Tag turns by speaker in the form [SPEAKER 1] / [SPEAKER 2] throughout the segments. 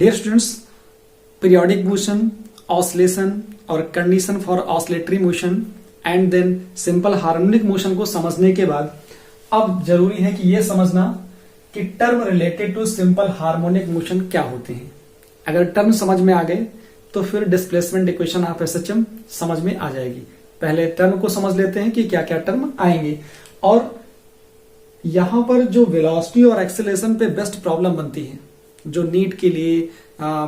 [SPEAKER 1] Dear students, periodic motion, oscillation और condition for oscillatory motion and then simple harmonic motion को समझने के बाद अब जरूरी है कि यह समझना कि term related to simple harmonic motion क्या होते हैं। अगर टर्म समझ में आ गए तो फिर डिस्प्लेसमेंट इक्वेशन ऑफ एसएचएम समझ में आ जाएगी। पहले टर्म को समझ लेते हैं कि क्या क्या टर्म आएंगे, और यहां पर जो वेलोसिटी और एक्सेलरेशन पे बेस्ट प्रॉब्लम बनती है, जो नीट के लिए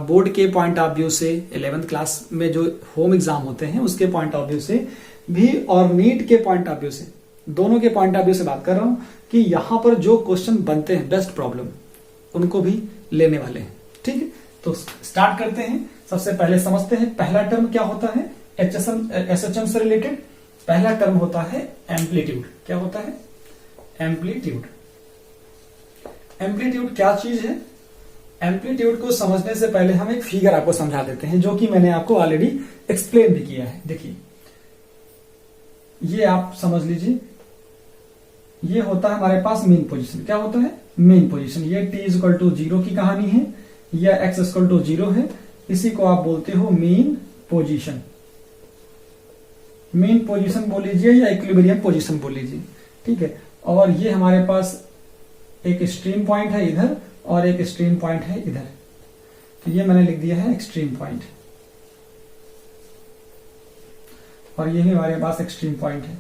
[SPEAKER 1] बोर्ड के पॉइंट ऑफ व्यू से 11th क्लास में जो होम एग्जाम होते हैं उसके पॉइंट ऑफ व्यू से भी और नीट के पॉइंट ऑफ व्यू से, दोनों के पॉइंट ऑफ व्यू से बात कर रहा हूं कि यहां पर जो क्वेश्चन बनते हैं बेस्ट प्रॉब्लम उनको भी लेने वाले हैं। ठीक है, तो स्टार्ट करते हैं। सबसे पहले समझते हैं पहला टर्म क्या होता है एसएचएम से रिलेटेड। पहला टर्म होता है एम्पलीट्यूड। क्या होता है? एम्पलीट्यूड। एम्पलीट्यूड क्या चीज है? एम्पलीट्यूड को समझने से पहले हम एक फिगर आपको समझा देते हैं, जो कि मैंने आपको ऑलरेडी एक्सप्लेन भी किया है। देखिए, ये आप समझ लीजिए, ये होता है हमारे पास मीन पोजीशन। क्या होता है? Mean position. ये t इक्वल टू 0 की कहानी है, या x इक्वल टू 0 है, इसी को आप बोलते हो मीन पोजीशन। मीन पोजीशन बोल लीजिए या इक्विलिब्रियम पोजीशन बोल लीजिए। ठीक है, और ये हमारे पास एक एक्सट्रीम पॉइंट है इधर और एक एक्सट्रीम पॉइंट है इधर, तो ये मैंने लिख दिया है एक्सट्रीम पॉइंट, और ये भी हमारे पास एक्सट्रीम पॉइंट है।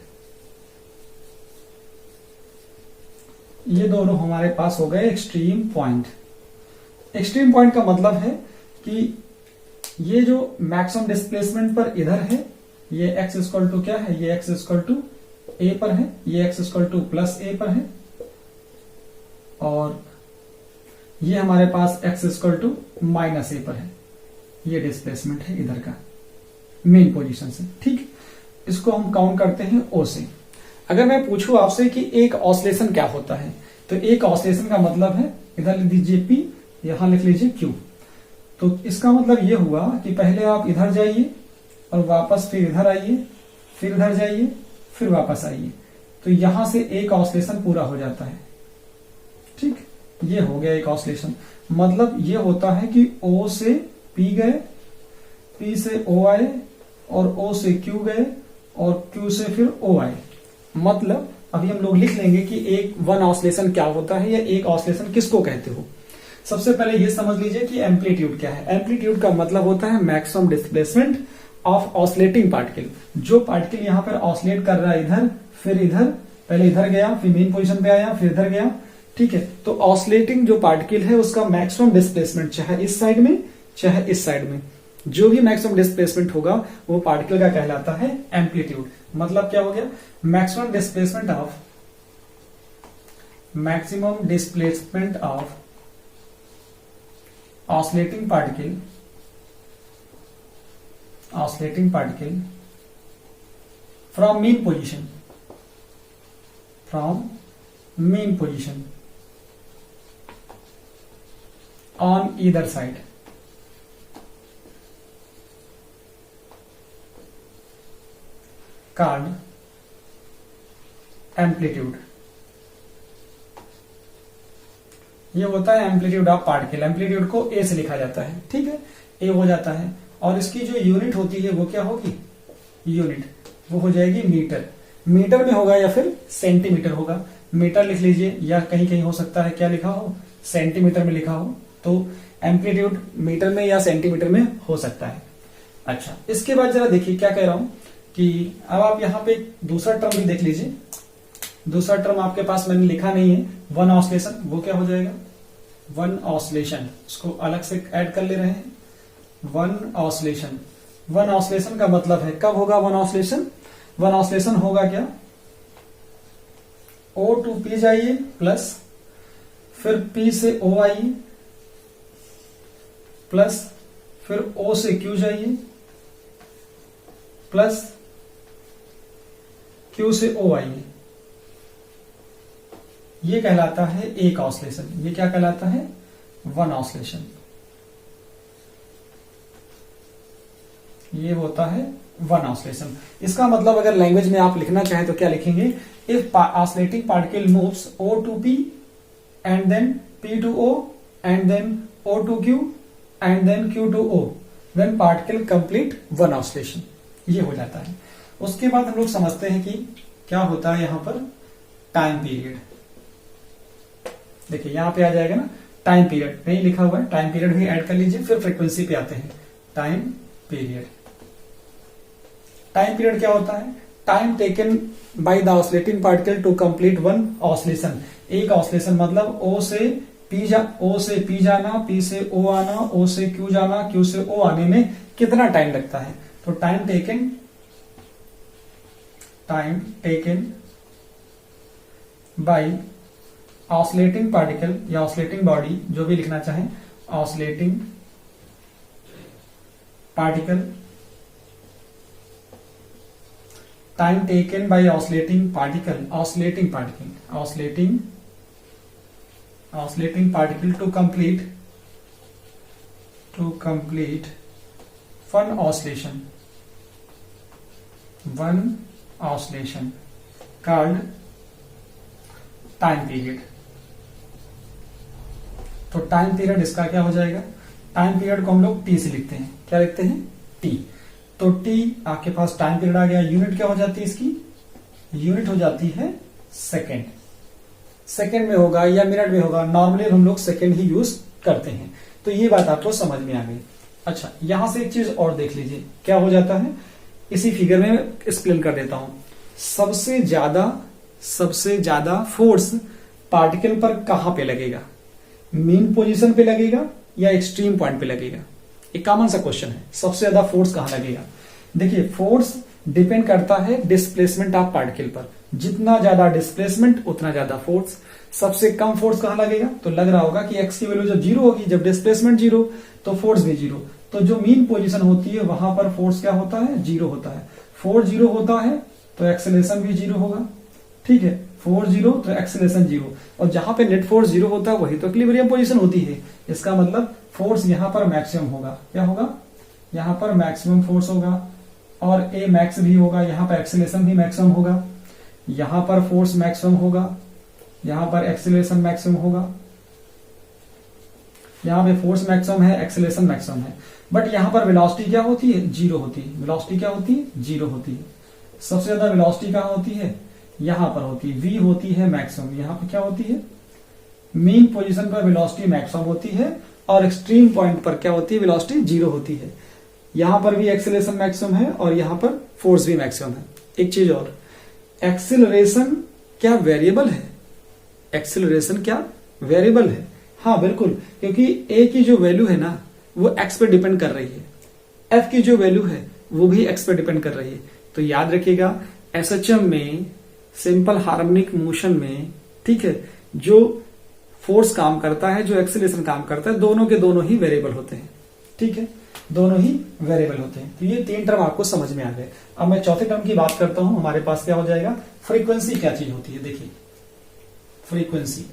[SPEAKER 1] ये दोनों हमारे पास हो गए एक्सट्रीम पॉइंट। एक्सट्रीम पॉइंट का मतलब है कि ये जो मैक्सिमम डिस्प्लेसमेंट पर इधर है, ये x इक्वल टू क्या है? ये x इक्वल टू a पर है, ये x equal to plus a पर है, और ये हमारे पास x equal to minus a पर है। ये डिस्प्लेसमेंट है इधर का मेन पोजीशन से। ठीक, इसको हम काउंट करते हैं o से। अगर मैं पूछूं आपसे कि एक ऑसिलेशन क्या होता है, तो एक ऑसिलेशन का मतलब है, इधर लिख दीजिए p, यहां लिख लीजिए q। तो इसका मतलब ये हुआ कि पहले आप इधर जाइए और वापस फिर इधर आइए, फिर इधर जाइए, फिर वापस आइए, तो यहां से एक ऑसिलेशन पूरा हो जाता है। ठीक, ये हो गया एक ऑसिलेशन। मतलब ये होता है कि O से P गए, P से O आए, और O से Q गए, और Q से फिर O आए। मतलब अभी हम लोग लिख लेंगे कि एक वन ऑसिलेशन क्या होता है, या एक ऑसिलेशन किसको कहते हो। सबसे पहले ये समझ लीजिए कि एम्पलीट्यूड क्या है। एम्पलीट्यूड का मतलब होता है maximum displacement of oscillating particle. जो पार्टिकल यहां पर ऑसिलेट कर रहा है इधर, फिर इधर, पहले इधर गया, फिर मेन पोजीशन पे आया, फिर इधर गया। ठीक है, तो ऑसिलेटिंग जो पार्टिकल है उसका मैक्सिमम डिस्प्लेसमेंट चाहे इस साइड में चाहे इस साइड में, जो भी मैक्सिमम डिस्प्लेसमेंट होगा वो पार्टिकल का कहलाता है एम्पलीट्यूड। मतलब क्या हो गया? Maximum displacement of oscillating particle from mean position on either side called amplitude। ये होता है एम्पलीट्यूड ऑफ पार्टिकल। एम्पलीट्यूड को ए से लिखा जाता है। ठीक है, ए हो जाता है, और इसकी जो यूनिट होती है वो क्या होगी? यूनिट वो हो जाएगी मीटर। मीटर में होगा या फिर सेंटीमीटर होगा। मीटर लिख लीजिए, या कहीं कहीं हो सकता है क्या लिखा हो? सेंटीमीटर में लिखा हो। तो एम्पलीट्यूड मीटर में या सेंटीमीटर में हो सकता है। अच्छा, इसके बाद जरा देखिए क्या कह रहा हूं कि अब आप यहाँ पे दूसरा टर्म भी देख लीजिए। दूसरा टर्म आपके पास मैंने लिखा नहीं है, वन ऑसिलेशन। वो क्या हो जाएगा? One oscillation. उसको अलग से ऐड कर ले रहे हैं, वन ऑसिलेशन। वन ऑसिलेशन का मतलब है कब होगा वन ऑसिलेशन? वन ऑसिलेशन होगा क्या? O टू P जाइए प्लस, फिर P से O आइए, प्लस फिर O से Q जाइए, प्लस Q से O आइए। ये कहलाता है एक ऑसिलेशन। ये क्या कहलाता है? One oscillation. ये होता है वन ऑसिलेशन। इसका मतलब अगर लैंग्वेज में आप लिखना चाहें तो क्या लिखेंगे? If oscillating particle moves O to P and then P to O and then O to Q and then Q2O when particle complete one oscillation, ये हो जाता है। उसके बाद हम लोग समझते हैं कि क्या होता है यहां पर टाइम पीरियड। देखिए यहां पे आ जाएगा ना टाइम पीरियड, नहीं लिखा हुआ है, टाइम पीरियड भी ऐड कर लीजिए, फिर फ्रीक्वेंसी पे आते हैं। टाइम पीरियड, टाइम पीरियड क्या होता है? Time taken by the oscillating particle to complete one oscillation. एक ऑसिलेशन मतलब O से P जाना, P से O आना, O से Q जाना, Q से O आने में कितना टाइम लगता है? तो time taken by oscillating particle या ऑसिलेटिंग बॉडी, जो भी लिखना चाहें, oscillating particle, time taken by oscillating particle to complete one oscillation called time period. तो टाइम पीरियड इसका क्या हो जाएगा? टाइम पीरियड को हम लोग T से लिखते हैं। क्या लिखते हैं? T। तो T आपके पास टाइम पीरियड आ गया। यूनिट क्या हो जाती है इसकी? यूनिट हो जाती है सेकेंड। सेकेंड में होगा या मिनट में होगा, नॉर्मली हम लोग सेकेंड ही यूज करते हैं। तो ये बात आपको समझ में आ गई। अच्छा, यहां से एक चीज और देख लीजिए क्या हो जाता है, इसी फिगर में एक्सप्लेन कर देता हूं। सबसे ज्यादा फोर्स पार्टिकल पर कहां पे लगेगा? मीन पोजीशन पे लगेगा या एक्सट्रीम पॉइंट पे लगेगा? एक कॉमन सा क्वेश्चन है, सबसे ज्यादा फोर्स कहां लगेगा? देखिए फोर्स डिपेंड करता है डिस्प्लेसमेंट ऑफ पार्टिकल पर। जितना ज्यादा डिस्प्लेसमेंट उतना ज्यादा फोर्स। सबसे कम फोर्स कहां लगेगा? तो लग रहा होगा कि एक्स की वैल्यू जब जीरो होगी, जब डिस्प्लेसमेंट जीरो तो फोर्स भी जीरो। तो जो मीन पोजीशन होती है वहां पर फोर्स क्या होता है? जीरो होता है। फोर्स जीरो होता है तो एक्सेलरेशन भी जीरो होगा। ठीक है, फोर्स जीरो तो एक्सेलरेशन जीरो। और जहां पे नेट फोर्स जीरो होता है वही तो इक्विलिब्रियम पोजीशन होती है। इसका मतलब फोर्स यहां पर मैक्सिमम होगा। क्या होगा? यहां पर मैक्सिमम फोर्स होगा और ए मैक्स भी होगा। यहां पर एक्सेलरेशन भी मैक्सिमम होगा। यहां पर फोर्स मैक्सिमम होगा, यहां पर एक्सेलरेशन मैक्सिमम होगा। यहां पे फोर्स मैक्सिमम है, एक्सेलरेशन मैक्सिमम है, बट यहां पर वेलोसिटी क्या होती है? जीरो होती है। वेलोसिटी क्या होती है? जीरो होती है। सबसे ज्यादा वेलोसिटी कहां होती है? यहां पर होती है। v होती है मैक्सिमम। यहां पर क्या होती है? मीन पोजीशन पर वेलोसिटी मैक्सिमम होती है और एक्सट्रीम पॉइंट पर क्या होती है? वेलोसिटी जीरो होती है। यहां पर भी एक्सेलरेशन मैक्सिमम है और यहां पर फोर्स भी मैक्सिमम है। एक चीज और, एक्सेलरेशन क्या वेरिएबल है? एक्सेलरेशन क्या वेरिएबल है? हाँ बिल्कुल, क्योंकि ए की जो वैल्यू है ना वो एक्स पे डिपेंड कर रही है, एफ की जो वैल्यू है वो भी एक्स पे डिपेंड कर रही है। तो याद रखिएगा एसएचएम में, सिंपल हार्मोनिक मोशन में, ठीक है, जो फोर्स काम करता है, जो एक्सेलरेशन काम करता है, दोनों के दोनों ही वेरिएबल होते हैं। ठीक है, दोनों ही वेरिएबल होते हैं। तो ये तीन टर्म आपको समझ में आ गए। अब मैं चौथे टर्म की बात करता हूं। हमारे पास क्या हो जाएगा? फ्रीक्वेंसी क्या चीज होती है? देखिए फ्रीक्वेंसी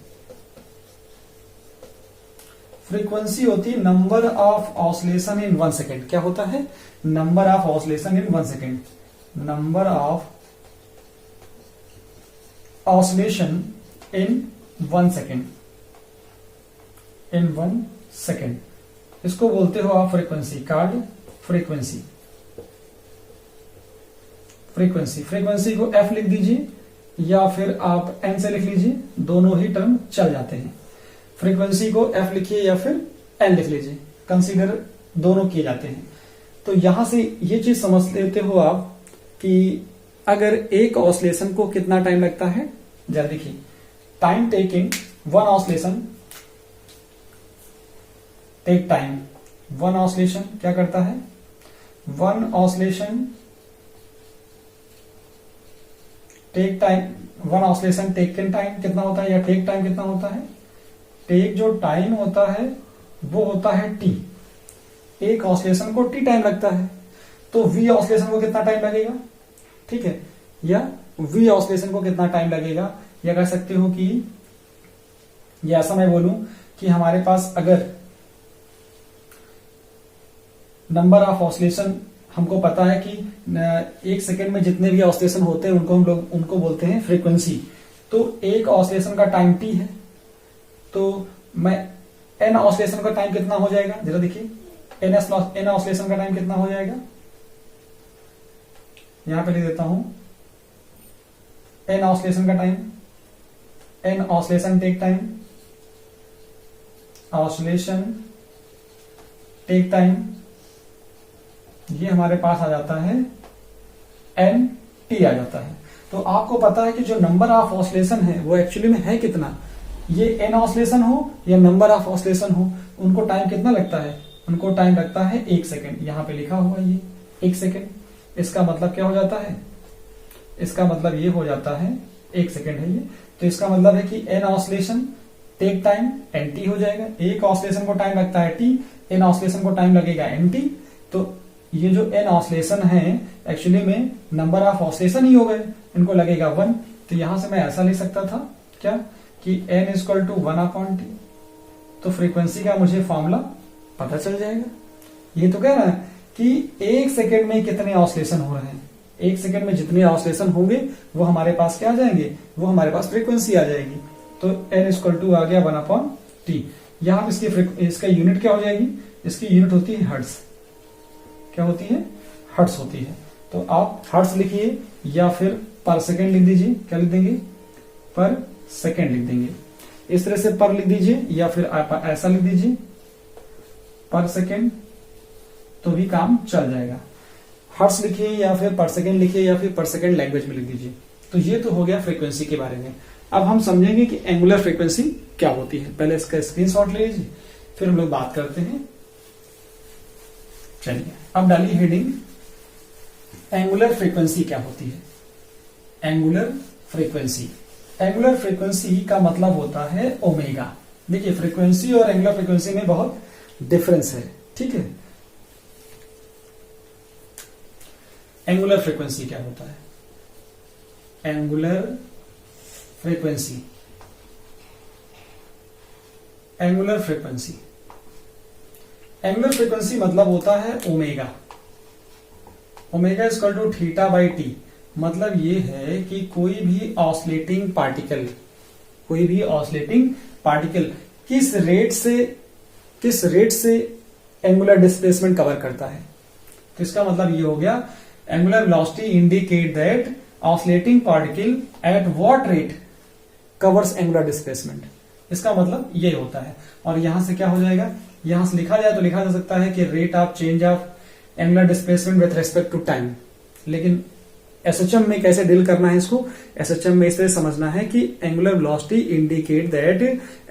[SPEAKER 1] होती है number of oscillation in 1 second. क्या होता है? Number of oscillation in 1 second. Number of oscillation in 1 second. In 1 second इसको बोलते हो आप फ्रीक्वेंसी। कार्ड फ्रीक्वेंसी फ्रीक्वेंसी को एफ लिख दीजिए या फिर आप एन से लिख लीजिए, दोनों ही टर्म चल जाते हैं। फ्रीक्वेंसी को एफ लिखिए या फिर एन लिख लीजिए, कंसीडर दोनों किए जाते हैं। तो यहां से ये चीज समझ लेते हो आप कि अगर एक ऑसिलेशन को कितना टाइम लगता है। जरा देखिए, time taking one oscillation take time. One oscillation क्या करता है? One oscillation take time. One oscillation taken time कितना होता है या टेक टाइम कितना होता है? टेक जो टाइम होता है वो होता है टी। एक ऑसिलेशन को टी टाइम लगता है, तो वी ऑसिलेशन को कितना टाइम लगेगा? ठीक है, या वी ऑसिलेशन को कितना टाइम लगेगा, या कह सकते हो कि या ऐसा मैं बोलूं कि हमारे पास अगर नंबर ऑफ ऑसिलेशन हमको पता है कि 1 सेकेंड में जितने भी ऑसिलेशन होते हैं उनको हम लोग उनको बोलते हैं फ्रीक्वेंसी। तो एक ऑसिलेशन का टाइम टी है, तो मैं एन ऑसिलेशन का टाइम कितना हो जाएगा? जरा देखिए, एन ऑसिलेशन का टाइम कितना हो जाएगा, यहां पे लिख देता हूं एन ऑसिलेशन का time, N oscillation take time, oscillation take time, ये हमारे पास आ जाता है एन टी आ जाता है। तो आपको पता है कि जो नंबर ऑफ ऑसिलेशन है वो एक्चुअली में है कितना, ये एन ऑसिलेशन हो या नंबर ऑफ ऑसिलेशन हो, उनको टाइम कितना लगता है, उनको टाइम लगता है 1 सेकेंड। यहां पे लिखा हुआ ये 1 सेकेंड। इसका मतलब क्या हो जाता है, इसका मतलब ये हो जाता है 1 सेकेंड है ये। तो इसका मतलब है कि N oscillation take time N T हो जाएगा। एक ऑसिलेशन को टाइम लगता है टी, एन ऑसिलेशन को टाइम लगेगा एन टी। तो ये जो एन ऑसिलेशन है एक्चुअली में नंबर ऑफ ऑसिलेशन ही हो गए, इनको लगेगा 1। तो यहां से मैं ऐसा लिख सकता था क्या कि n इक्वल टू 1/t। तो फ्रीक्वेंसी का मुझे फॉर्मूला पता चल जाएगा। ये तो कह रहा है कि 1 सेकेंड में कितने ऑसिलेशन हो रहे हैं, 1 सेकेंड में जितने ऑसिलेशन होंगे वो हमारे पास क्या आ जाएंगे, वो हमारे पास फ्रीक्वेंसी आ जाएगी। तो n इक्वल टू आ गया 1/t। यहां पे इसका यूनिट क्या हो जाएगी, इसकी यूनिट होती है हर्ट्ज। क्या होती है, हर्ट्ज होती है। तो आप हर्ट्ज लिखिए या फिर पर सेकेंड लिख दीजिए। क्या लिख देंगे, पर सेकेंड लिख देंगे। इस तरह से पर लिख दीजिए या फिर आप ऐसा लिख दीजिए पर सेकेंड, तो भी काम चल जाएगा। हर्ट्ज लिखिए या फिर पर सेकेंड लिखिए या फिर पर सेकेंड लैंग्वेज में लिख दीजिए। तो ये तो हो गया फ्रीक्वेंसी के बारे में। अब हम समझेंगे कि एंगुलर फ्रीक्वेंसी क्या होती है। पहले इसका स्क्रीनशॉट ले लीजिए, फिर हम लोग बात करते हैं। चलिए अब डालिए हेडिंग, एंगुलर फ्रीक्वेंसी क्या होती है। एंगुलर फ्रीक्वेंसी, एंगुलर फ्रीक्वेंसी का मतलब होता है ओमेगा। देखिए फ्रीक्वेंसी और एंगुलर फ्रीक्वेंसी में बहुत डिफरेंस है, ठीक है। एंगुलर फ्रीक्वेंसी क्या होता है, angular frequency, angular frequency, angular frequency मतलब होता है omega. Omega equal to theta by T. मतलब ये है कि कोई भी ऑसिलेटिंग पार्टिकल, कोई भी ऑसिलेटिंग पार्टिकल किस रेट से एंगुलर डिस्प्लेसमेंट कवर करता है। तो इसका मतलब ये हो गया angular velocity indicate that oscillating particle at what rate covers angular displacement. इसका मतलब ये होता है। और यहां से क्या हो जाएगा, यहां से लिखा जाए तो लिखा जा सकता है कि rate of change of angular displacement with respect to time. लेकिन एसएचएम में कैसे डील करना है इसको, एसएचएम में इसे समझना है कि angular velocity indicate that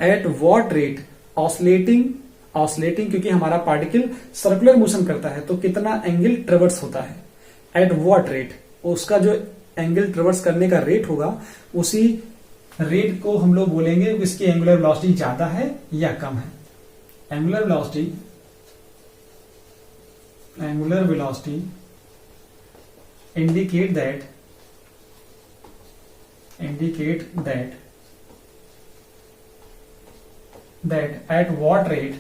[SPEAKER 1] at what rate oscillating क्योंकि हमारा पार्टिकल सर्कुलर मोशन करता है तो कितना एंगल ट्रेवर्स होता है, एट व्हाट रेट, उसका जो एंगल ट्रेवर्स करने का रेट होगा उसी रेट को हम लोग बोलेंगे कि इसकी एंगुलर वेलोसिटी ज्यादा है या कम है। Angular velocity indicate that at what rate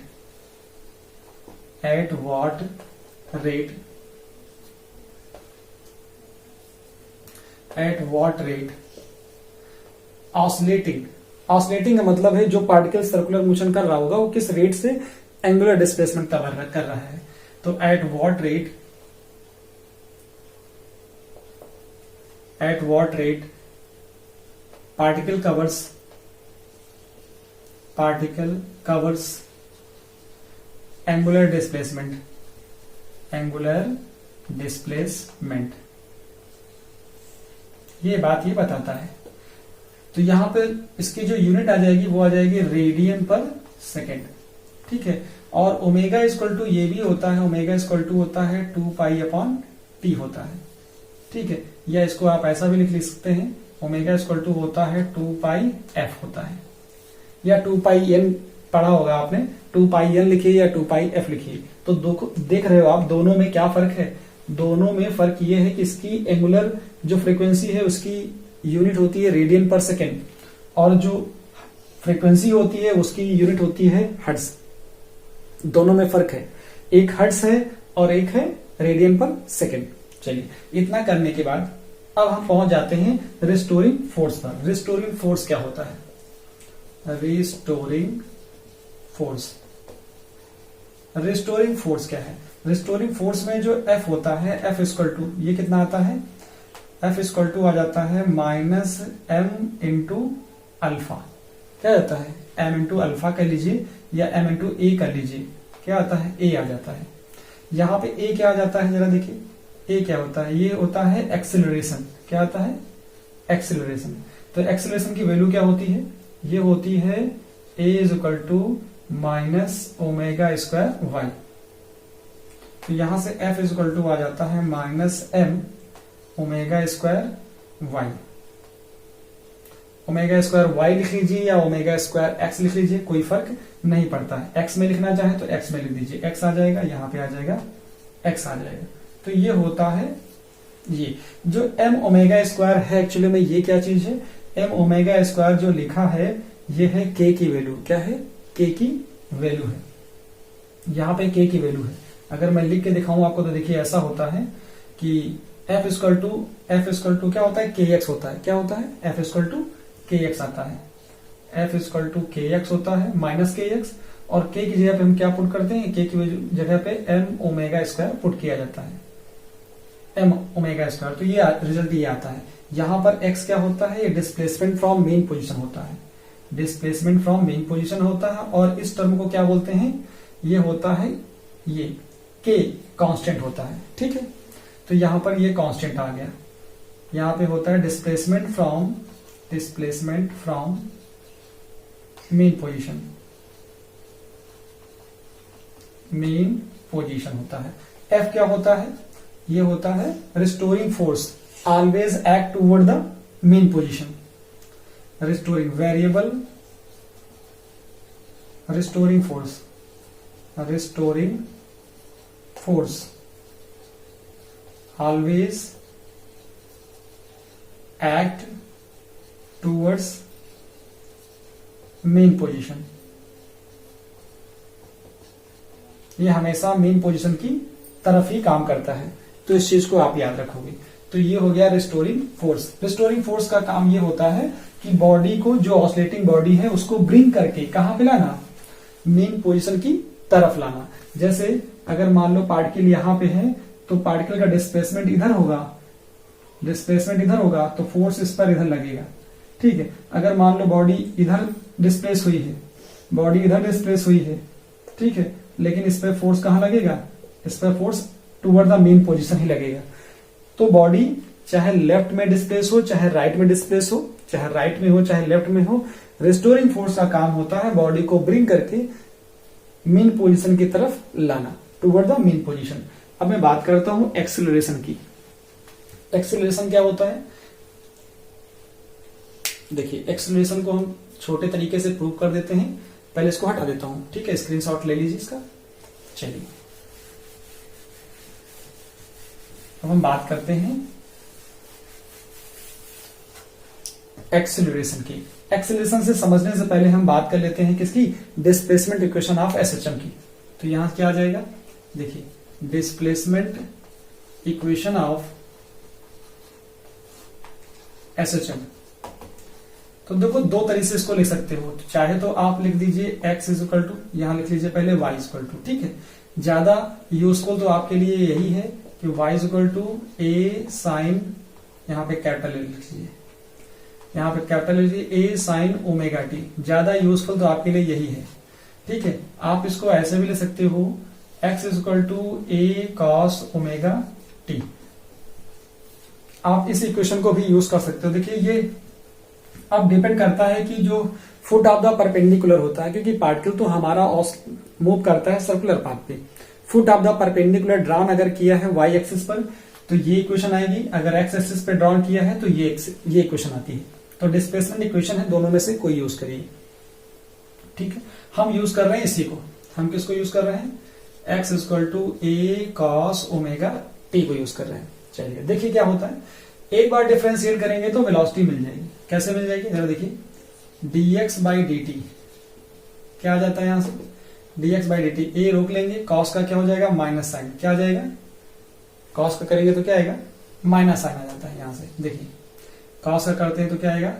[SPEAKER 1] oscillating का मतलब है जो पार्टिकल सर्कुलर मोशन कर रहा होगा वो किस रेट से एंगुलर डिस्प्लेसमेंट कर रहा है। तो at what rate particle covers angular displacement ये बात ये बताता है। तो यहां पे इसकी जो यूनिट आ जाएगी वो आ जाएगी रेडियन पर सेकेंड, ठीक है। और ओमेगा इक्वल टू ये भी होता है, ओमेगा इक्वल टू होता है 2π/t होता है, ठीक है। या इसको आप ऐसा भी लिख सकते हैं, ओमेगा इक्वल टू होता है 2πf होता है, या 2πn पढ़ा होगा आपने, 2πn लिखिए या 2πf लिखिए। तो देख रहे हो आप दोनों में क्या फर्क है, दोनों में फर्क ये है कि इसकी एंगुलर जो फ्रीक्वेंसी है उसकी यूनिट होती है रेडियन पर सेकेंड और जो फ्रीक्वेंसी होती है उसकी यूनिट होती है हर्ट्ज। दोनों में फर्क है, एक हर्ट्ज है और एक है रेडियन पर सेकेंड। चलिए इतना करने के बाद अब हम पहुंच जाते हैं रिस्टोरिंग फोर्स पर। रिस्टोरिंग फोर्स क्या होता है, रिस्टोरिंग रिस्टोरिंग फोर्स क्या है? रिस्टोरिंग फोर्स में जो F होता है, F इक्वल टू, ये कितना आता है? F इक्वल टू आ जाता है -m इंटू अल्फा। क्या आता है? m इंटू अल्फा कर लीजिए या m इंटू ए कर लीजिए। क्या आता है? a आ जाता है। यहाँ पे a क्या आ जाता है, जरा देखिए a क्या होता है? ये होता है एक्सेलरेशन। क्या आता है? एक्सेलरेशन। तो एक्सेलरेशन की वैल्यू क्या होती है? ये होती है a is equal to minus omega square y. तो यहां से F इज इक्वल टू आ जाता है -m omega square y. Omega square y लिख लीजिए या ओमेगा स्क्वायर एक्स लिख लीजिए, कोई फर्क नहीं पड़ता है। एक्स में लिखना चाहे तो एक्स में लिख दीजिए, एक्स आ जाएगा, यहाँ पे आ जाएगा एक्स आ जाएगा। तो ये होता है, ये जो m ओमेगा स्क्वायर है एक्चुअली में ये क्या चीज है? m ओमेगा स्क्वायर जो लिखा है ये है k की वैल्यू। क्या है? k की वैल्यू है। यहाँ पे k की वैल्यू है। अगर मैं लिख के दिखाऊं आपको तो देखिए ऐसा होता है कि F इक्वल टू क्या होता है? kx होता है। क्या होता है? F इक्वल टू kx आता है। F इक्वल टू kx होता है माइनस kx, और k की जगह पे हम क्या पुट करते हैं? k की जगह पे m ओमेगा स्क्वायर पुट किया जाता है, m ओमेगा स्क्वायर। तो ये रिजल्ट ये आता है। यहाँ पर x क्या होता है? ये डिस्प्लेसमेंट फ्रॉम मेन पोजीशन होता है। डिस्प्लेसमेंट फ्रॉम मेन पोजीशन होता है, और इस टर्म को क्या बोलते हैं? ये होता है, ये k कांस्टेंट होता है। ठीक है, तो यहां पर ये कांस्टेंट आ गया। यहां पे होता है displacement from main position, main position होता है। F क्या होता है? ये होता है restoring force, always act toward the mean position. Restoring variable, restoring force always act towards main position. ये हमेशा मेन पोजीशन की तरफ ही काम करता है, तो इस चीज को आप याद रखोगे। तो ये हो गया रिस्टोरिंग फोर्स। रिस्टोरिंग फोर्स का काम ये होता है कि बॉडी को, जो ऑसिलेटिंग बॉडी है उसको ब्रिंग करके कहां पे लाना? मेन पोजीशन की तरफ लाना। जैसे अगर मान लो पार्टिकल यहां पे है तो पार्टिकल का डिस्प्लेसमेंट इधर होगा, तो फोर्स इस पर इधर लगेगा। ठीक है, अगर मान लो बॉडी इधर डिस्प्लेस हुई है, ठीक है, लेकिन इस पर फोर्स कहां लगेगा? इस पर force toward the mean position ही लगेगा। तो बॉडी चाहे लेफ्ट में डिस्प्लेस हो, चाहे राइट में डिस्प्लेस हो, चाहे राइट में हो, चाहे लेफ्ट में हो, रिस्टोरिंग फोर्स का काम होता है बॉडी को ब्रिंग करके मेन पोजीशन की तरफ लाना, टूवर्ड द मेन पोजीशन। अब मैं बात करता हूं एक्सेलरेशन की। एक्सेलरेशन क्या होता है? देखिए, एक्सेलरेशन को हम छोटे तरीके से प्रूव कर देते हैं। पहले इसको हटा देता हूं, ठीक है, स्क्रीनशॉट ले लीजिए इसका। चलिए, अब हम बात करते हैं एक्सेलरेशन की। एक्सेलरेशन से समझने से पहले हम बात कर लेते हैं किसकी? डिस्प्लेसमेंट इक्वेशन ऑफ एसएचएम की। तो यहां क्या आ जाएगा? देखिए, डिस्प्लेसमेंट इक्वेशन ऑफ एसएचएम। तो देखो, दो तरीके से इसको लिख सकते हो। तो चाहे तो आप लिख दीजिए x इज इक्वल टू, यहां लिख लीजिए पहले y इज इक्वल टू। ठीक है, ज्यादा यूजफुल तो आपके लिए यही है कि y is equal to a sine, यहां पे कैपिटल लिख लीजिए, यहां पे कैपिटल लिखिए a साइन ओमेगा टी। ज्यादा यूजफुल तो आपके लिए यही है। ठीक है, आप इसको ऐसे भी लिख सकते हो, x is equal to a cos omega T. आप इस इक्वेशन को भी यूज कर सकते हो। देखिए, ये अब डिपेंड करता है कि जो फुट ऑफ द परपेंडिकुलर होता है, क्योंकि पार्टिकल तो हमारा मूव करता है सर्कुलर पाथ पे। Foot of the perpendicular drawn अगर किया है y एक्सिस पर तो ये इक्वेशन आएगी, अगर x एक्सिस पे ड्रॉन किया है तो ये इक्वेशन आती है। तो डिस्प्लेसमेंट इक्वेशन है, दोनों में से कोई यूज करिए। ठीक है, हम यूज कर रहे हैं इसी को। हम किसको यूज कर रहे हैं? x equal to a cos omega t को यूज कर रहे हैं। चलिए, देखिए क्या होता है। एक बार डिफरेंशिएट करेंगे तो वेलोसिटी मिल जाएगी। कैसे मिल जाएगी? जरा देखिए, dx बाई dt क्या आ जाता है यहां से? dx बाई dt, a रोक लेंगे, cos का क्या हो जाएगा? Minus sine. क्या आ जाएगा? cos का करेंगे तो क्या आएगा? माइनस साइन आ जाता है यहां से। देखिए, cos का करते हैं तो क्या आएगा?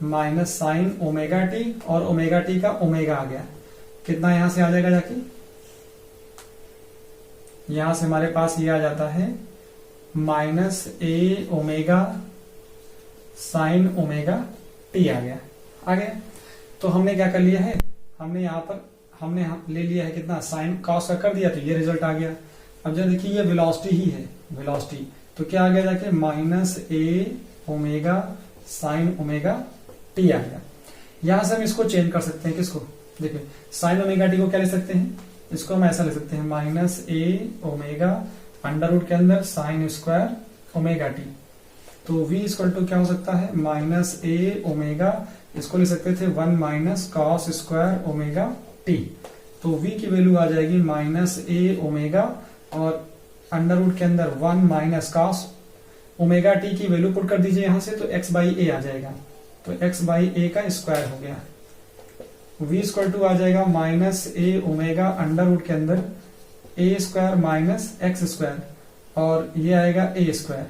[SPEAKER 1] माइनस साइन ओमेगा टी, और ओमेगा टी का ओमेगा आ गया। कितना यहां से आ जाएगा जाके? यहां से हमारे पास ये आ जाता है माइनस ए ओमेगा साइन ओमेगा टी आ गया। तो हमने क्या कर लिया है, हमने यहाँ पर हमने ले लिया है कितना, साइन कॉस का कर दिया, तो ये रिजल्ट आ गया। अब जब देखिए ये वेलोसिटी ही है, वेलोसिटी, तो क्या आ गया जाके माइनस ए ओमेगा साइन ओमेगा टी आ गया। यहां से हम इसको चेंज कर सकते हैं, किसको, देखिए साइन ओमेगा टी को क्या ले सकते हैं, इसको हम ऐसा ले सकते हैं माइनस ए ओमेगा अंडर रूट के अंदर साइन स्क्वायर ओमेगा टी। तो v इक्वल टू क्या हो सकता है, माइनस ए ओमेगा, इसको ले सकते थे 1 minus cos square omega T. तो v की वैल्यू आ जाएगी माइनस ए ओमेगा और अंडर रूट के अंदर 1 माइनस कॉस ओमेगा टी की वैल्यू पुट कर दीजिए यहां से, तो x बाई ए आ जाएगा। तो x बाई ए का स्क्वायर हो गया। v इक्वल टू आ जाएगा माइनस ए ओमेगा अंडर रूट के अंदर ए स्क्वायर माइनस एक्स स्क्वायर, और ये आएगा ए स्क्वायर,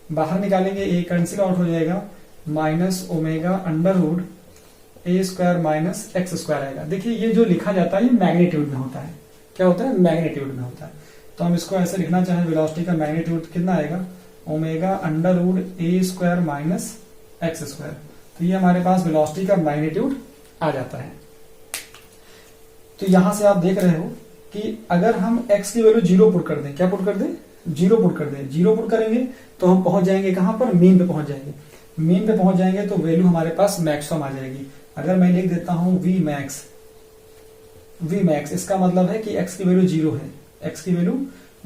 [SPEAKER 1] बाहर निकालेंगे ए कैंसिल आउट हो जाएगा, minus omega under root A square minus X square आएगा। देखिए ये जो लिखा जाता है ये मैग्नीट्यूड में होता है, क्या होता है, मैग्नीट्यूड में होता है। तो हम इसको ऐसे लिखना चाहें, वेलोसिटी का मैग्नीट्यूड कितना आएगा, omega under root A square minus X square. तो ये हमारे पास वेलोसिटी का मैग्नीट्यूड आ जाता है। तो यहां से आप देख रहे हो कि अगर हम x की वैल्यू 0 पुट कर दें, क्या पुट कर दें, 0 पुट कर दें, 0 पुट करेंगे तो हम पहुंच जाएंगे कहां पर, मीन पे पहुंच जाएंगे। मीन पे पहुंच जाएंगे तो वैल्यू हमारे पास मैक्सिमम आ जाएगी। अगर मैं लिख देता हूं v मैक्स, इसका मतलब है कि x की वैल्यू 0 है, x की वैल्यू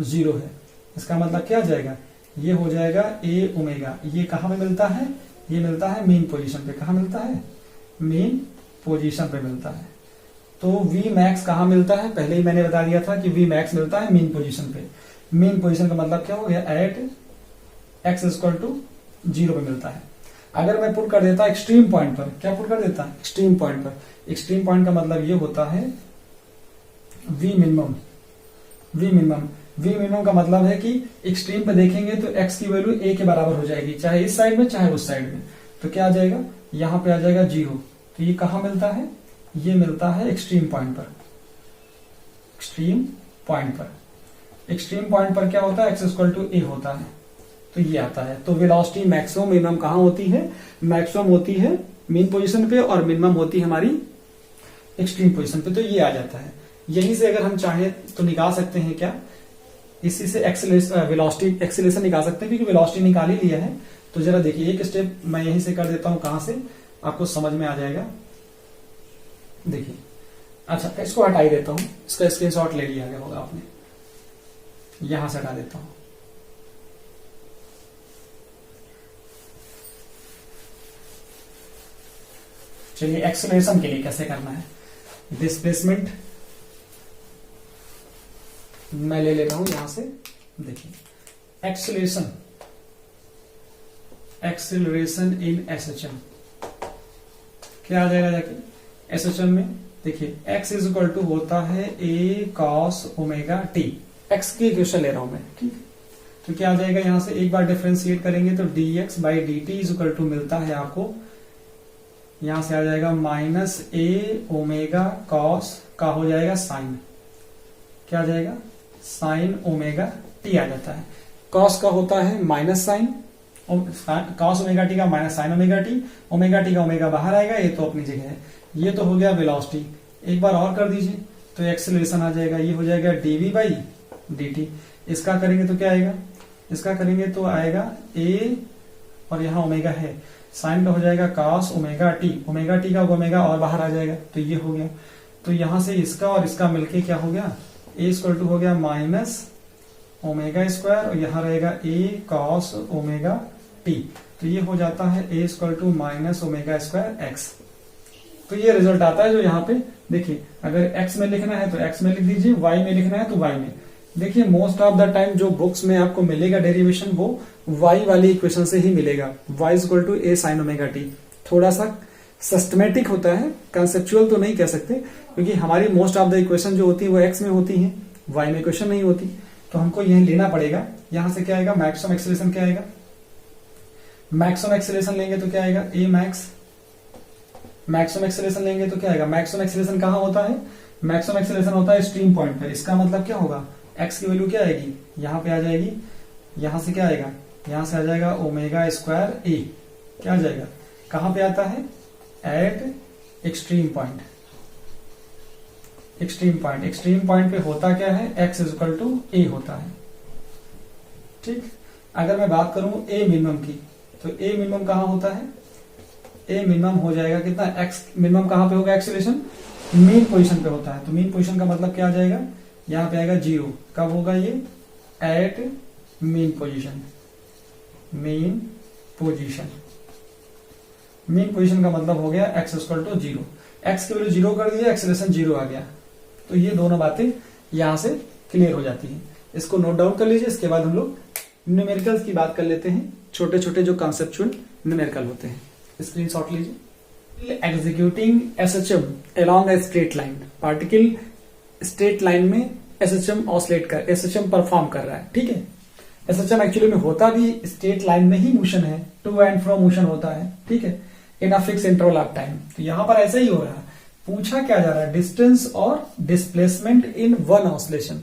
[SPEAKER 1] 0 है, इसका मतलब क्या आ जाएगा, ये हो जाएगा a ओमेगा। ये कहां पे मिलता है, ये मिलता है मीन पोजीशन पे। कहां मिलता है, मीन पोजीशन पे मिलता है। तो v मैक्स कहां मिलता है, पहले ही मैंने बता दिया था कि v मैक्स मिलता है मीन पोजीशन पे। मीन पोजीशन का मतलब क्या हो गया, एट x इक्वल टू 0 पे मिलता है। अगर मैं पुट कर देता एक्सट्रीम पॉइंट पर, क्या पुट कर देता एक्सट्रीम पॉइंट पर, एक्सट्रीम पॉइंट का मतलब ये होता है v मिनिमम का मतलब है कि एक्सट्रीम पे देखेंगे तो x की वैल्यू a के बराबर हो जाएगी, चाहे इस साइड में चाहे उस साइड में। तो क्या आ जाएगा, यहां पे आ जाएगा 0। तो ये कहां मिलता है, ये मिलता है एक्सट्रीम पॉइंट पर। एक्सट्रीम पॉइंट पर क्या होता है, x इक्वल टू a होता है। तो ये आता है। तो वेलोसिटी मैक्सिमम मिनिमम कहां होती है, मैक्सिमम होती है मीन पोजीशन पे और मिनिमम होती है हमारी एक्सट्रीम पोजीशन पे। तो ये आ जाता है। यहीं से अगर हम चाहे तो निकाल सकते हैं, क्या, इसी से वेलोसिटी एक्सेलरेशन निकाल सकते हैं, क्योंकि वेलोसिटी निकाल ही लिया है। तो जरा देखिए एक स्टेप मैं यहीं से कर देता हूं, कहां से आपको समझ में आ जाएगा। देखिए, अच्छा इसको हटा ही देता हूं, इसका स्क्रीनशॉट ले लिया गया होगा आपने, यहां से हटा देता हूं। चलिए एक्सेलरेशन के लिए कैसे करना है, डिस्प्लेसमेंट मैं ले रहा हूं यहां से। देखिए एक्सेलरेशन इन एसएचएम क्या आ जाएगा जाके एसएचएम में। देखिए x इज इक्वल टू होता है a cos omega T, x की इक्वेशन ले रहा हूं मैं, ठीक। तो क्या आ जाएगा, यहां से एक बार डिफरेंशिएट करेंगे तो dx by D T is equal to मिलता है आपको, यहां से आ जाएगा माइनस ए ओमेगा कॉस का हो जाएगा साइन, क्या आ जाएगा, साइन ओमेगा टी आ जाता है। कॉस का होता है minus sine, cos omega T का माइनस साइन ओमेगा टी का ओमेगा बाहर आएगा, ये तो अपनी जगह है। ये तो हो गया वेलोसिटी। एक बार और कर दीजिए तो एक्सेलरेशन आ जाएगा, ये हो जाएगा dv बाई dt। इसका करेंगे तो क्या आएगा, इसका करेंगे तो आएगा a और यहाँ ओमेगा है, साइन का हो जाएगा cos ओमेगा टी का ओमेगा और बाहर आ जाएगा, तो ये हो गया। तो यहां से इसका और इसका मिलके क्या हो गया, a इक्वल टू हो गया माइनस ओमेगा स्क्वायर और यहाँ रहेगा a cos ओमेगा टी। तो ये हो जाता है a equal to minus omega square x। तो ये रिजल्ट आता है जो यहाँ पे देखिए, अगर x में लिखना है तो x में लिख दीजिए, y में लिखना है तो y में। देखिए मोस्ट ऑफ द टाइम जो बुक्स में आपको मिलेगा डेरिवेशन वो y वाली इक्वेशन से ही मिलेगा, y equal to a sine omega T. थोड़ा सा सिस्टमेटिक होता है, कंसेप्चुअल तो नहीं कह सकते, क्योंकि हमारी मोस्ट ऑफ द इक्वेशन जो होती है वो x में होती है, y में इक्वेशन नहीं होती। तो हमको यही लेना पड़ेगा। यहां से क्या आएगा, मैक्सिमम एक्सेलरेशन क्या आएगा, मैक्सिमम एक्सेलरेशन लेंगे तो क्या आएगा, a मैक्स। मैक्सिमम एक्सेलरेशन लेंगे तो क्या आएगा, मैक्सिमम एक्सेलरेशन कहां होता है, मैक्सिमम एक्सेलरेशन होता है स्ट्रीम पॉइंट पर। इसका मतलब क्या होगा, एक्स की वैल्यू क्या आएगी, यहां पे आ जाएगी, यहां से क्या आएगा, यहां से आ जाएगा ओमेगा स्क्वायर ए, क्या आ जाएगा, कहां पे आता है, eight extreme point. Extreme point पे होता क्या है, एक्स इज इक्वल टू ए होता है। ठीक, अगर मैं बात करूं ए मिनिमम की, तो ए मिनिमम कहां होता है, ए मिनिमम हो जाएगा कितना, एक्स मिनिमम कहां पे होगा, एक्सीलरेशन मीन पोजीशन पे होता है। तो मीन पोजीशन का मतलब क्या आ जाएगा, यहां पे आएगा 0। कब होगा ये, at mean position. Mean position, mean position का मतलब हो गया एक्स इक्वल टू 0। एक्स की वैल्यू 0 कर दिया, एक्सीलरेशन 0 आ गया। तो ये दोनों बातें यहां से क्लियर हो जाती हैं। इसको नोट डाउन कर लीजिए। इसके बाद हम लोग न्यूमेरिकल्स की बात कर लेते हैं, छोटे छोटे जो कॉन्सेप्चुअल न्यूमेरिकल होते हैं। स्क्रीनशॉट लीजिए। Executing SHM along a straight line, particle straight line में एसएचएम ऑसिलेट कर, एसएचएम परफॉर्म कर रहा है। ठीक है, एसएचएम एक्चुअली में होता भी स्ट्रेट लाइन में ही मोशन है, टू एंड फ्रो मोशन होता है। ठीक है, in a fixed interval of time. तो यहां पर ऐसा ही हो रहा है। पूछा क्या जा रहा है, डिस्टेंस और डिस्प्लेसमेंट इन वन ऑसिलेशन।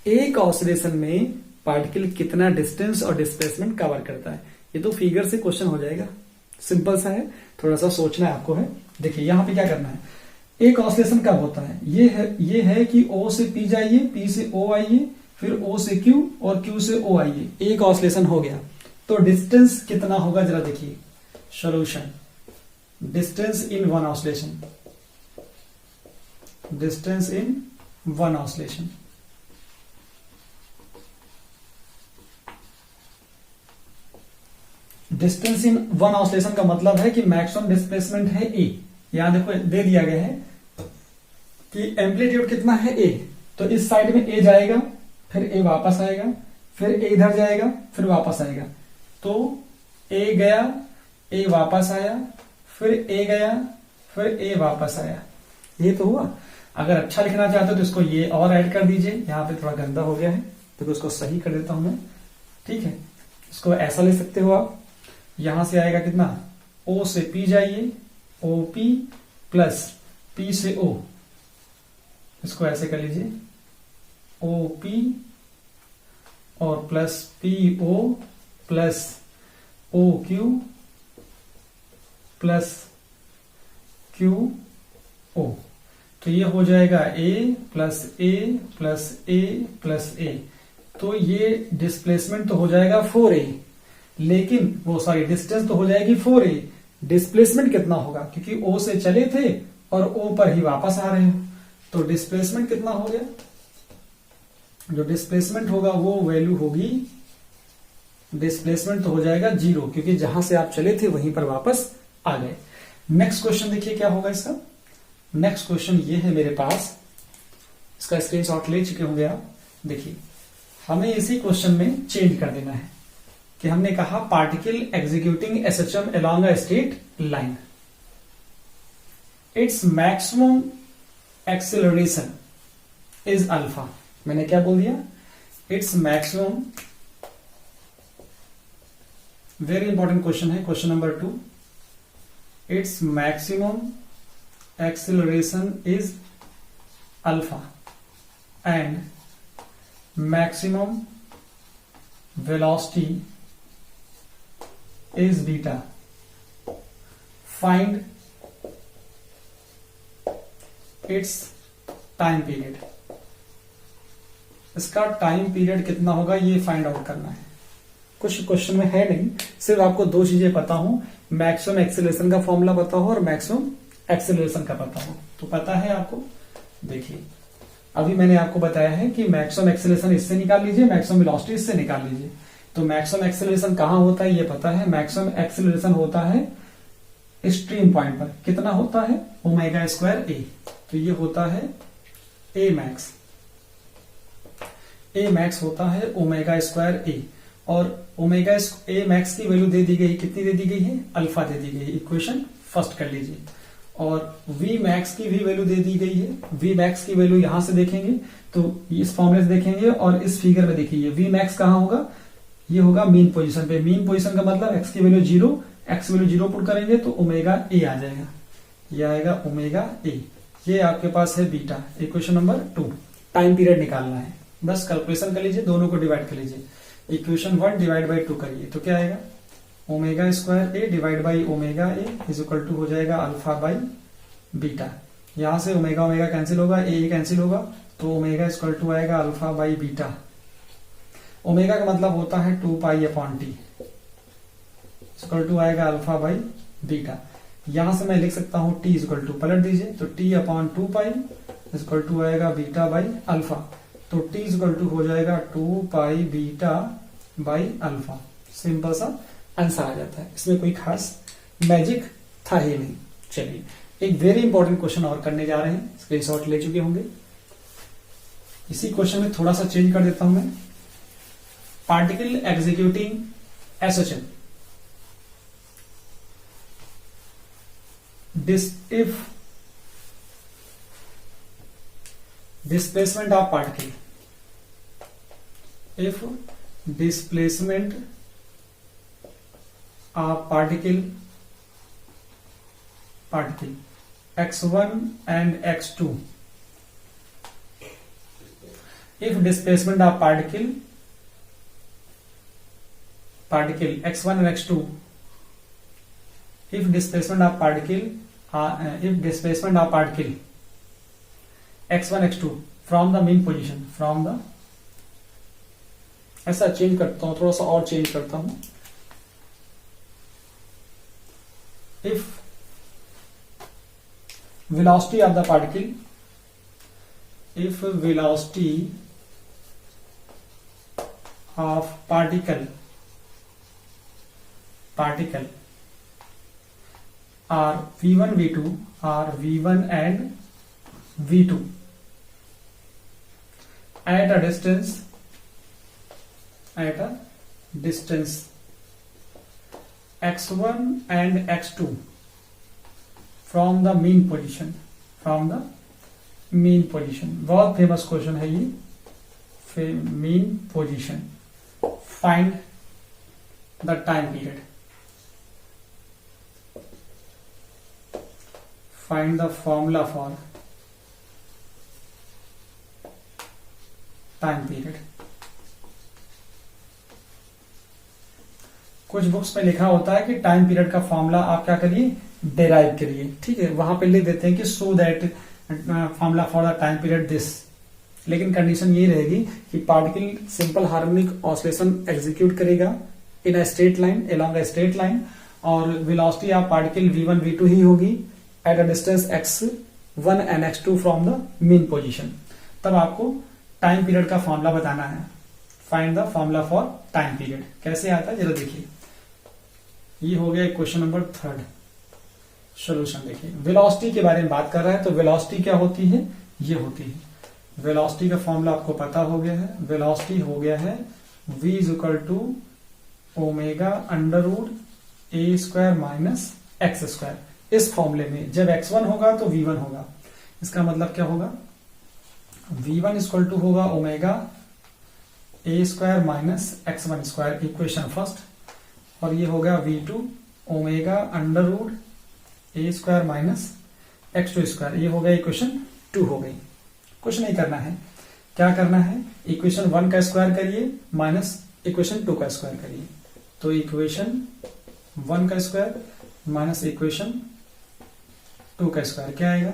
[SPEAKER 1] एक ऑसिलेशन में पार्टिकल कितना डिस्टेंस और डिस्प्लेसमेंट कवर करता है। ये तो फिगर से क्वेश्चन हो जाएगा, सिंपल सा है, थोड़ा सा सोचना है आपको है। देखिए यहां पे क्या करना है, एक ऑसिलेशन कब होता है, ये है कि O से P जाइए, P से O आइए, फिर O से Q और Q से O आइए। एक ऑसिलेशन हो गया, तो डिस्टेंस कितना होगा जरा देखिए। Solution, distance in one oscillation, distance in one oscillation. Distance in one oscillation का मतलब है कि मैक्सिमम डिस्प्लेसमेंट है ए। यहां देखो दे दिया गया है कि एम्पलीट्यूड कितना है ए, तो इस साइड में ए जाएगा, फिर ए वापस आएगा, फिर ए इधर जाएगा, फिर वापस आएगा। तो ए गया, ए वापस आया, फिर ए गया, फिर ए वापस आया। ये तो हुआ। अगर अच्छा लिखना चाहते हो तो इसको ये और ऐड कर दीजिए। यहां पे थोड़ा गंदा हो गया है तो उसको सही कर देता हूं मैं। ठीक है, इसको ऐसा ले सकते हो आप। यहां से आएगा कितना, O से P जाइए, OP प्लस P से O, इसको ऐसे कर लीजिए, OP और plus PO plus OQ plus QO। तो ये हो जाएगा A plus A plus A plus A। तो ये डिस्प्लेसमेंट तो हो जाएगा 4A, लेकिन वो सॉरी डिस्टेंस तो हो जाएगी 4A। डिस्प्लेसमेंट कितना होगा, क्योंकि O से चले थे और O पर ही वापस आ रहे हो, तो डिस्प्लेसमेंट कितना हो गया, जो डिस्प्लेसमेंट होगा वो वैल्यू होगी, डिस्प्लेसमेंट तो हो जाएगा 0, क्योंकि जहां से आप चले थे वहीं पर वापस आ गए। नेक्स्ट क्वेश्चन देखिए क्या होगा इसका। नेक्स्ट क्वेश्चन ये है मेरे पास, इसका स्क्रीनशॉट ले चुके होंगे आप। देखिए हमें इसी क्वेश्चन में चेंज कर देना है कि हमने कहा particle executing SHM along a straight line, its maximum acceleration is alpha. मैंने क्या बोल दिया, its maximum, very important question है, question number 2। Its maximum acceleration is alpha and maximum velocity is beta. Find its time period. इसका time period कितना होगा ये find out करना है। कुछ क्वेश्चन में है नहीं, सिर्फ आपको दो चीजें पता हो, मैक्सिमम एक्सेलरेशन का फॉर्मूला पता हो और मैक्सिमम एक्सेलरेशन का पता हो। तो पता है आपको, देखिए अभी मैंने आपको बताया है कि मैक्सिमम एक्सेलरेशन इससे निकाल लीजिए, मैक्सिमम वेलोसिटी इससे निकाल लीजिए। तो मैक्सिमम एक्सेलरेशन कहां होता है ये पता है, मैक्सिमम एक्सेलरेशन होता है एक्सट्रीम पॉइंट पर। कितना होता है, ओमेगा स्क्वायर ए। तो ये होता है ए मैक्स, ए मैक्स होता है ओमेगा स्क्वायर ए। और ओमेगा ए मैक्स की वैल्यू दे दी गई, कितनी दे दी गई है, अल्फा दे दी गई। इक्वेशन फर्स्ट कर लीजिए। और V मैक्स की भी वैल्यू दे दी गई है। V मैक्स की वैल्यू यहां से देखेंगे तो इस फॉर्मूले से देखेंगे, और इस फिगर में देखिए V मैक्स कहां होगा, ये होगा मीन पोजीशन पे। मीन पोजीशन का मतलब x की वैल्यू 0, x वैल्यू 0 पुट करेंगे तो ओमेगा ए आ जाएगा, ये आएगा ओमेगा ए। ये आपके पास है beta. Equation number 2, time period निकालना है। बस कैलकुलेशन कर लीजिए, दोनों को डिवाइड कर लीजिए। इक्वेशन 1 डिवाइड बाई 2 करिए तो क्या आएगा, omega square A divide by omega A is equal to हो जाएगा अल्फा बाई बीटा। यहां से ओमेगा ओमेगा कैंसिल होगा, ए कैंसिल होगा, तो ओमेगा इक्वल टू आएगा अल्फा बाई बीटा। ओमेगा का मतलब होता है 2 pi upon T, equal to आएगा अल्फा बाई बीटा। यहां से मैं लिख सकता हूं टी इक्वल टू, पलट दीजिए तो T upon 2 pi equal to आएगा बीटा बाई अल्फा, तो टी इक्वल टू हो जाएगा 2 pi beta by alpha. Simple सा आंसर आ जाता है, इसमें कोई खास मैजिक था ही नहीं। चलिए एक वेरी इंपॉर्टेंट क्वेश्चन और करने जा रहे हैं, स्क्रीनशॉट ले चुके होंगे। इसी क्वेश्चन में थोड़ा सा चेंज कर देता हूं मैं। Particle executing oscillation if displacement of particle, if displacement of particle x1 and x2, if displacement of particle x1 and x2, if displacement of particle x1 x2 from the mean position, from the, ऐसा change करता हूं, थोड़ा सा और change करता हूं। if velocity of the particle, if velocity of particle are v1 v2 or v1 and v2 at a distance x1 and x2 from the mean position, बहुत famous question है ये, mean position, find the time period, find the formula for time period। कुछ books में लिखा होता है कि time period का फॉर्मूला आप क्या करिए, डेराइव करिए, ठीक है, वहां पे लिख देते हैं कि so that formula for the time period this, लेकिन कंडीशन ये रहेगी कि particle simple harmonic oscillation execute करेगा in a straight line, along a straight line, और velocity of particle v1 v2 ही होगी at a distance x1 and x2 from the mean position. तब आपको टाइम पीरियड का फॉर्मूला बताना है, find the formula for time period. कैसे आता है जरा देखिए, ये हो गया क्वेश्चन नंबर 3। सोल्यूशन देखिए, वेलोसिटी के बारे में बात कर रहा है, तो वेलोसिटी क्या होती है, ये होती है, वेलोसिटी का फॉर्मूला आपको पता हो गया है, वेलोसिटी हो गया है v is equal to omega under root A square minus X square. इस फॉर्मूले में जब x1 होगा तो v1 होगा, इसका मतलब क्या होगा, v1 इक्वल टू होगा omega A square minus x1 square, equation first, और ये होगा v2 omega under root A square minus x2 square, ये हो गया इक्वेशन 2 हो गई। कुछ नहीं करना है, क्या करना है, इक्वेशन 1 का स्क्वायर करिए माइनस इक्वेशन 2 का स्क्वायर करिए, तो इक्वेशन 1 का स्क्वायर माइनस इक्वेशन 2 का स्क्वायर क्या आएगा,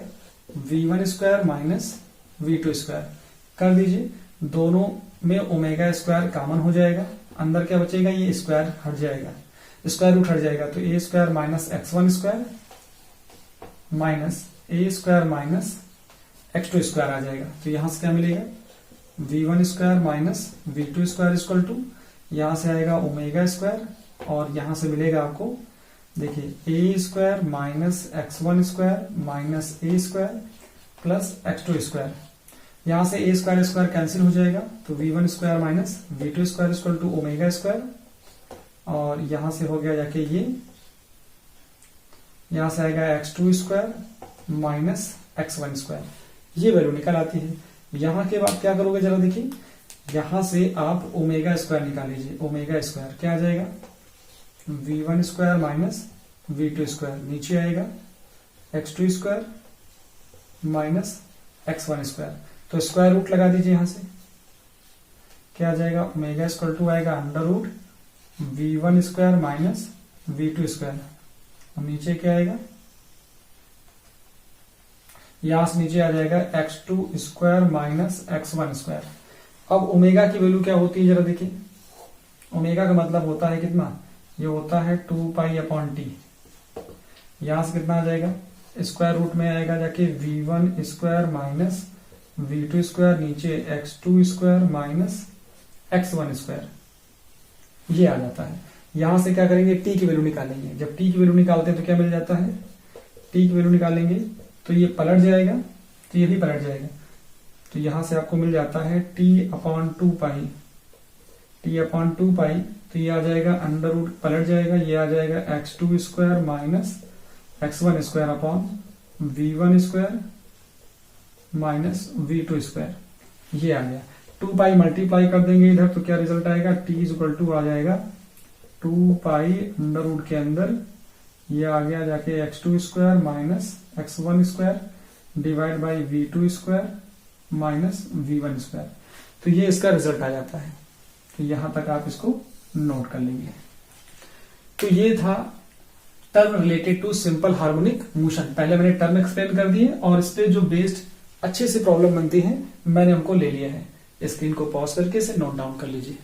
[SPEAKER 1] v1 square minus v2 square कर दीजिए, दोनों में ओमेगा स्क्वायर कॉमन हो जाएगा, अंदर क्या बचेगा, ये स्क्वायर हट जाएगा, स्क्वायर रूट हट जाएगा, तो a square minus x1 square minus a square minus x2 square आ जाएगा, तो यहां से क्या मिलेगा, v1 square minus v2 square equal to, यहां से आएगा ओमेगा स्क्वायर, और यहां से मिलेगा आपको देखिए a square minus x1 square minus a square plus x2 square, यहां से ए स्क्वायर स्क्वायर कैंसिल हो जाएगा, तो v1 square minus v2 square equal to omega square, और यहां से हो गया जाके ये, यहां से आएगा x2 square minus x1 square, ये वैल्यू निकल आती है। यहां के बाद क्या करोगे जरा देखिए, यहां से आप ओमेगा स्क्वायर निकाल लीजिए, ओमेगा स्क्वायर क्या आ जाएगा, v1 square minus v2 square, नीचे आएगा x2 square minus x1 square, तो स्क्वायर रूट लगा दीजिए यहां से, क्या आ जाएगा, ओमेगा इक्वल टू आएगा under root v1 square minus v2 square, और नीचे क्या आएगा, यहां से नीचे आ जाएगा x2 square minus x1 square. अब ओमेगा की वैल्यू क्या होती है जरा देखिए, ओमेगा का मतलब होता है कितना, ये होता है 2 पाई टी। यहां से कितना आ जाएगा, स्क्वायर रूट में आएगा जाके v1 square minus v2 square, नीचे x2 square minus x1 square, ये आ जाता है। यहां से क्या करेंगे, t की वैल्यू निकालेंगे। जब t की वैल्यू निकालते हैं तो क्या मिल जाता है, t की वैल्यू निकालेंगे तो ये पलट जाएगा, तो ये भी पलट जाएगा, तो यहां से आपको मिल जाता है t/2 पाई, t/2 पाई, तो ये आ जाएगा अंडर रूट, पलट जाएगा, ये आ जाएगा x2 square minus x1 square upon v1 square minus v2 square, ये आ गया। 2 पाई मल्टीप्लाई कर देंगे इधर तो क्या रिजल्ट आएगा, t इक्वल टू आ जाएगा 2 पाई अंडर रूट के अंदर, ये आ गया जाके x2 square minus x1 square divide by v2 square minus v1 square, तो ये इसका रिजल्ट आ जाता है। तो यहां तक आप इसको नोट कर लीजिए। तो ये था term related to simple harmonic motion. पहले मैंने टर्म एक्सप्लेन कर दिए और इस पे जो बेस्ड अच्छे से प्रॉब्लम बनती है मैंने हमको ले लिया है। स्क्रीन को पॉज करके इसे नोट डाउन कर लीजिए।